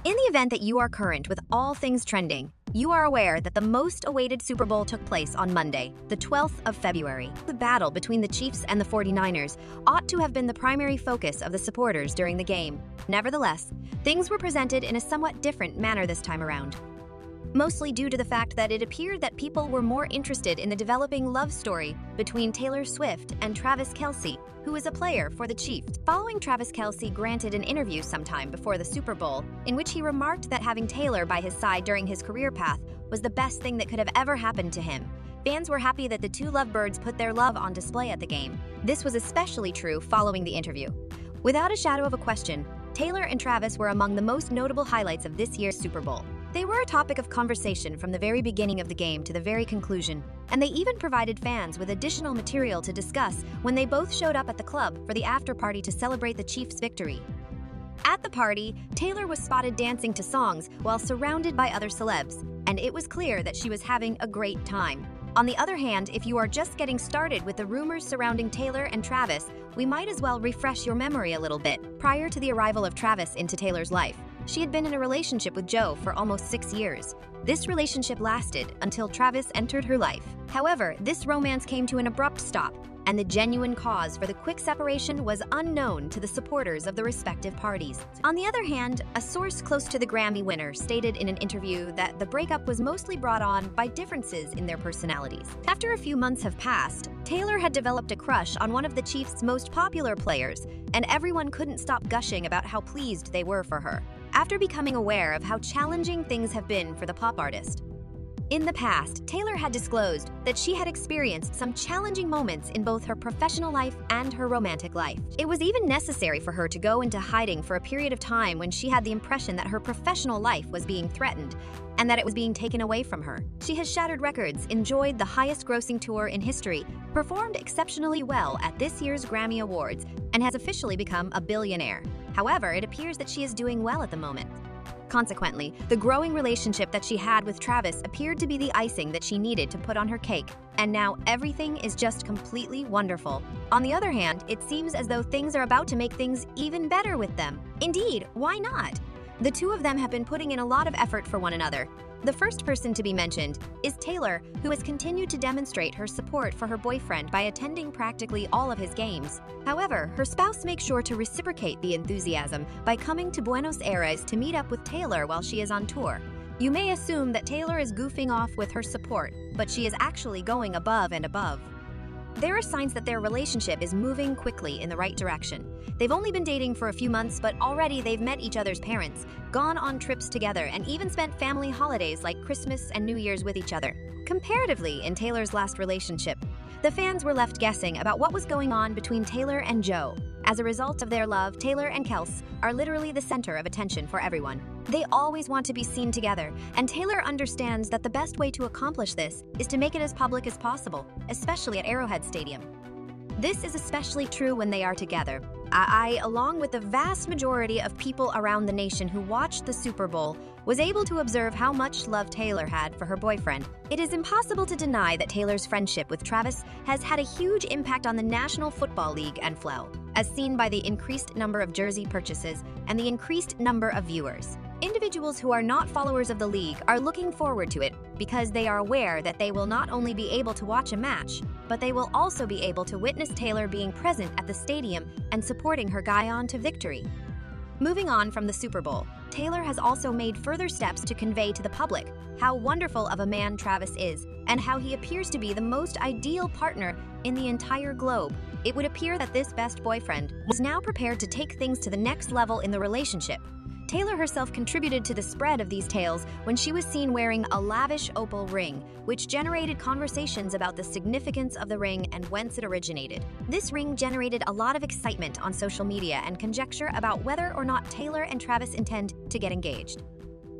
In the event that you are current with all things trending, you are aware that the most awaited Super Bowl took place on Monday, the 12th of February. The battle between the Chiefs and the 49ers ought to have been the primary focus of the supporters during the game. Nevertheless, things were presented in a somewhat different manner this time around. Mostly due to the fact that it appeared that people were more interested in the developing love story between Taylor Swift and Travis Kelce, who is a player for the Chiefs. Following Travis Kelce granted an interview sometime before the Super Bowl, in which he remarked that having Taylor by his side during his career path was the best thing that could have ever happened to him. Fans were happy that the two lovebirds put their love on display at the game. This was especially true following the interview. Without a shadow of a question, Taylor and Travis were among the most notable highlights of this year's Super Bowl. They were a topic of conversation from the very beginning of the game to the very conclusion, and they even provided fans with additional material to discuss when they both showed up at the club for the after-party to celebrate the Chiefs' victory. At the party, Taylor was spotted dancing to songs while surrounded by other celebs, and it was clear that she was having a great time. On the other hand, if you are just getting started with the rumors surrounding Taylor and Travis, we might as well refresh your memory a little bit. Prior to the arrival of Travis into Taylor's life, she had been in a relationship with Joe for almost 6 years. This relationship lasted until Travis entered her life. However, this romance came to an abrupt stop, and the genuine cause for the quick separation was unknown to the supporters of the respective parties. On the other hand, a source close to the Grammy winner stated in an interview that the breakup was mostly brought on by differences in their personalities. After a few months have passed, Taylor had developed a crush on one of the Chiefs' most popular players, and everyone couldn't stop gushing about how pleased they were for her. After becoming aware of how challenging things have been for the pop artist. In the past, Taylor had disclosed that she had experienced some challenging moments in both her professional life and her romantic life. It was even necessary for her to go into hiding for a period of time when she had the impression that her professional life was being threatened and that it was being taken away from her. She has shattered records, enjoyed the highest-grossing tour in history, performed exceptionally well at this year's Grammy Awards, and has officially become a billionaire. However, it appears that she is doing well at the moment. Consequently, the growing relationship that she had with Travis appeared to be the icing that she needed to put on her cake, and now everything is just completely wonderful. On the other hand, it seems as though things are about to make things even better with them. Indeed, why not? The two of them have been putting in a lot of effort for one another. The first person to be mentioned is Taylor, who has continued to demonstrate her support for her boyfriend by attending practically all of his games. However, her spouse makes sure to reciprocate the enthusiasm by coming to Buenos Aires to meet up with Taylor while she is on tour. You may assume that Taylor is goofing off with her support, but she is actually going above and above. There are signs that their relationship is moving quickly in the right direction. They've only been dating for a few months, but already they've met each other's parents, gone on trips together, and even spent family holidays like Christmas and New Year's with each other. Comparatively, in Taylor's last relationship, the fans were left guessing about what was going on between Taylor and Joe. As a result of their love, Taylor and Kelce are literally the center of attention for everyone. They always want to be seen together, and Taylor understands that the best way to accomplish this is to make it as public as possible, especially at Arrowhead Stadium. This is especially true when they are together. I, along with the vast majority of people around the nation who watched the Super Bowl, was able to observe how much love Taylor had for her boyfriend. It is impossible to deny that Taylor's friendship with Travis has had a huge impact on the National Football League and flow, as seen by the increased number of jersey purchases and the increased number of viewers. Individuals who are not followers of the league are looking forward to it because they are aware that they will not only be able to watch a match, but they will also be able to witness Taylor being present at the stadium and supporting her guy on to victory. Moving on from the Super Bowl, Taylor has also made further steps to convey to the public how wonderful of a man Travis is and how he appears to be the most ideal partner in the entire globe. It would appear that this best boyfriend was now prepared to take things to the next level in the relationship. Taylor herself contributed to the spread of these tales when she was seen wearing a lavish opal ring, which generated conversations about the significance of the ring and whence it originated. This ring generated a lot of excitement on social media and conjecture about whether or not Taylor and Travis intend to get engaged.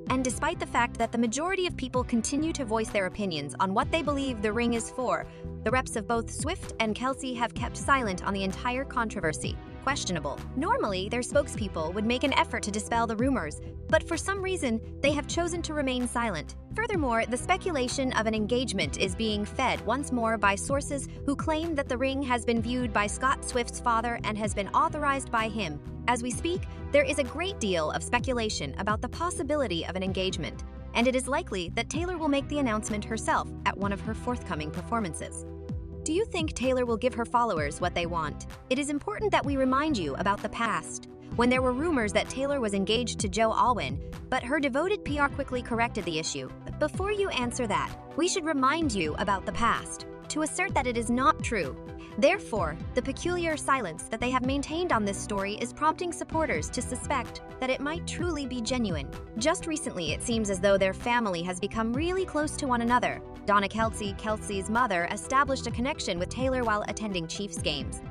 And despite the fact that the majority of people continue to voice their opinions on what they believe the ring is for, the reps of both Swift and Kelce have kept silent on the entire controversy. questionable. Normally, their spokespeople would make an effort to dispel the rumors, but for some reason, they have chosen to remain silent. Furthermore, the speculation of an engagement is being fed once more by sources who claim that the ring has been viewed by Scott Swift's father and has been authorized by him. As we speak, there is a great deal of speculation about the possibility of an engagement, and it is likely that Taylor will make the announcement herself at one of her forthcoming performances. Do you think Taylor will give her followers what they want? It is important that we remind you about the past, when there were rumors that Taylor was engaged to Joe Alwyn, but her devoted PR quickly corrected the issue. Before you answer that, we should remind you about the past, to assert that it is not true. Therefore, the peculiar silence that they have maintained on this story is prompting supporters to suspect that it might truly be genuine. Just recently, it seems as though their family has become really close to one another. Donna Kelce, Kelce's mother, established a connection with Taylor while attending Chiefs games.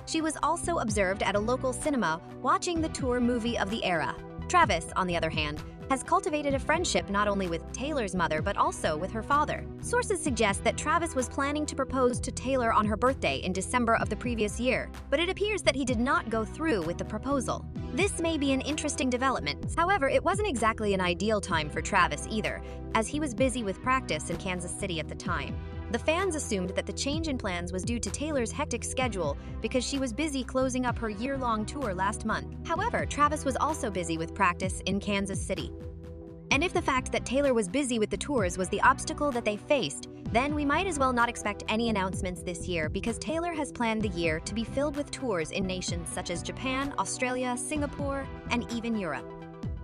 She was also observed at a local cinema watching the tour movie of the era. Travis, on the other hand, has cultivated a friendship not only with Taylor's mother but also with her father. Sources suggest that Travis was planning to propose to Taylor on her birthday in December of the previous year, but it appears that he did not go through with the proposal. This may be an interesting development. However, it wasn't exactly an ideal time for Travis either, as he was busy with practice in Kansas City at the time. The fans assumed that the change in plans was due to Taylor's hectic schedule because she was busy closing up her year-long tour last month. However, Travis was also busy with practice in Kansas City. And if the fact that Taylor was busy with the tours was the obstacle that they faced, then we might as well not expect any announcements this year because Taylor has planned the year to be filled with tours in nations such as Japan, Australia, Singapore, and even Europe.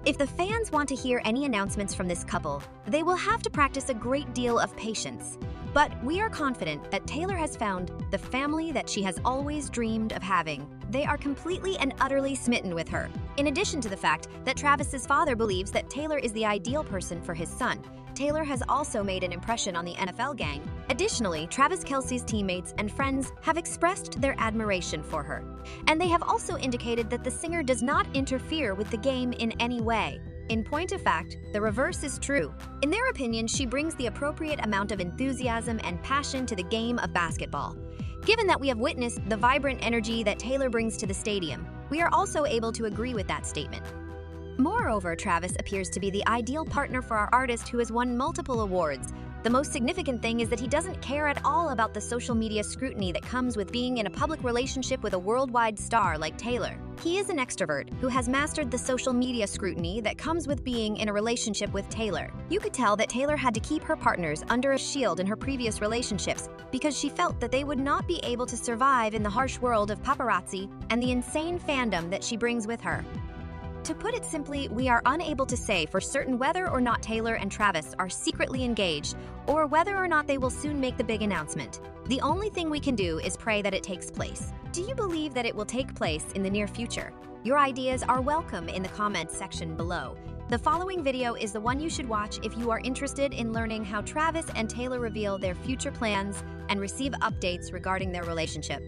If the fans want to hear any announcements from this couple, they will have to practice a great deal of patience. But we are confident that Taylor has found the family that she has always dreamed of having. They are completely and utterly smitten with her. In addition to the fact that Travis's father believes that Taylor is the ideal person for his son, Taylor has also made an impression on the NFL gang. Additionally, Travis Kelce's teammates and friends have expressed their admiration for her, and they have also indicated that the singer does not interfere with the game in any way. In point of fact, the reverse is true. In their opinion, she brings the appropriate amount of enthusiasm and passion to the game of basketball. Given that we have witnessed the vibrant energy that Taylor brings to the stadium, we are also able to agree with that statement. Moreover, Travis appears to be the ideal partner for our artist who has won multiple awards. The most significant thing is that he doesn't care at all about the social media scrutiny that comes with being in a public relationship with a worldwide star like Taylor. He is an extrovert who has mastered the social media scrutiny that comes with being in a relationship with Taylor. You could tell that Taylor had to keep her partners under a shield in her previous relationships because she felt that they would not be able to survive in the harsh world of paparazzi and the insane fandom that she brings with her. To put it simply, we are unable to say for certain whether or not Taylor and Travis are secretly engaged or whether or not they will soon make the big announcement. The only thing we can do is pray that it takes place. Do you believe that it will take place in the near future? Your ideas are welcome in the comments section below. The following video is the one you should watch if you are interested in learning how Travis and Taylor reveal their future plans and receive updates regarding their relationship.